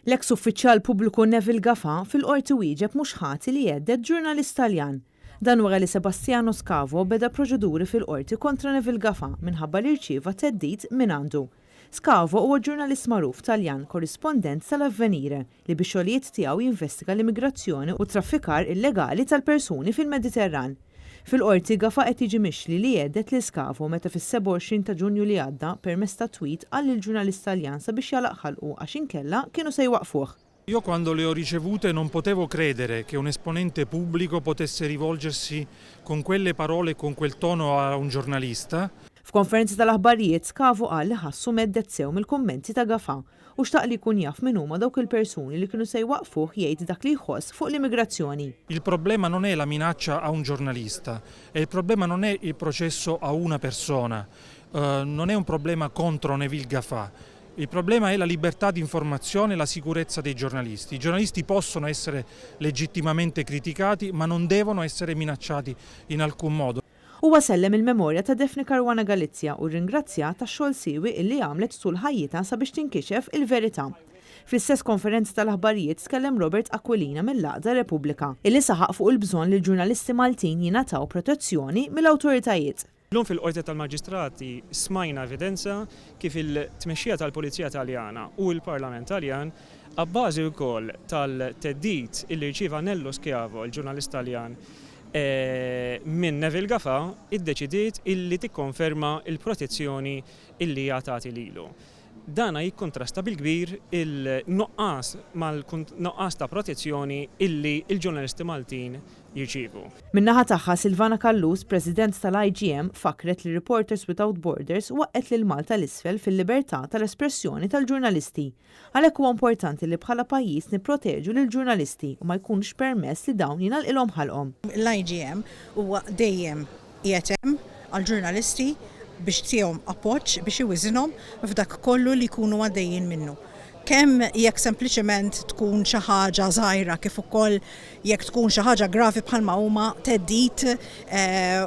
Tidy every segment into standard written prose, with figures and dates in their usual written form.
L-eks uffiċjal pubbliku Neville Gafà fil-qorti wieġeb mhux ħati li jeddet ġurnalist Taljan. Dan wara li Sebastiano Scavo beda proċeduri fil-qorti kontra Neville Gafà minħabba li rċieva theddid minn għandu. Scavo huwa ġurnalist magħruf Taljan korrispondent tal-Avvenire li bix-xogħlijiet tiegħu jinvestiga l-immigrazzjoni u traffikar illegali tal-persuni fil-Mediterran. Fil-qorti Gafà qed jiġi mixli li jeddet li Scavo meta fis-27 ta' Ġunju li għadda permezz ta' tweet qal lill-ġurnalist Taljan sabiex jalaq ħalqu għax inkella kienu se jwaqfuh. Io quando le ho ricevute non potevo credere che un esponente pubblico potesse rivolgersi con quelle parole e con quel tono a un giornalista. F'konferenza tal-aħbarijiet Scavo qal li ħassu meddet sew mill-kummenti ta' Gafà u xtaq li jkun jaf min huma dawk il-persuni li kienu se jwaqfuh jgħid dak li jħoss fuq l-immigrazzjoni. Il problema non è la minaccia a un giornalista, e il problema non è il processo a una persona, non è un problema contro Neville Gafà. Il problema è la libertà di informazione e la sicurezza dei giornalisti. I giornalisti possono essere legittimamente criticati, ma non devono essere minacciati in alcun modo. Huwa sellem il-memorja ta' Daphne Caruana Galizia u ringrazzja tax-xogħol siewi illi għamlet tul ħajjitha sabiex tinkixef il-verità. Fl-istess konferenza tal-aħbarijiet tkellem Robert Aquilina mill-Laqda Repubblika illi saħaq fuq il-bżonn li l-ġurnalisti Maltin jingħataw protezzjoni mill-awtoritajiet. Llum fil-qorti tal-Maġistrati smajna evidenza kif il-tmexxija tal-Pulizija Taljana u l-Parlament Taljan abbażi wkoll tal-theddid illi rċieva Nello Scavo, il-ġurnalist Taljan, minn Neville Gafà iddeċidiet illi tikkonferma il-protezzjoni illi jagħtati lilu. Dana jikkontrasta bil-kbir il-noqqas ta' protezzjoni illi il-ġurnalisti Maltin jirċievu. Min-naħa tagħha Silvana Kallus, President tal-IGM, fakret li Reporters Without Borders waqqet lil Malta l-isfel fil-libertà tal-espressjoni tal-ġurnalisti. Għalhekk huwa importanti li bħala pajjiż nipproteġu lill-ġurnalisti u ma jkunx permess li dawn jingħalqilhom ħalqhom. L-IGM huwa dejjem qiegħed hemm għall-ġurnalisti biex tihom appoġġ biex iwiżinhom f'dak kollu li jkunu għaddejjin minnu. Kemm jekk sempliċement tkun xi ħaġa żgħira kif ukoll jekk tkun xi ħaġa gravi bħalma huma theddid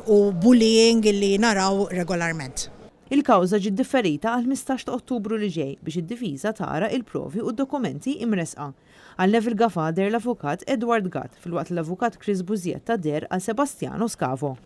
u bullying li naraw regolarment. Il-kawża ġiet differita għal 15 ta' Ottubru li ġej biex id-difiża tara il-provi u d-dokumenti imresqa. Għal Neville Gafà der l-avukat Edward Gatt filwaqt l-avukat Chris Buzietta der għal Sebastiano Scavo.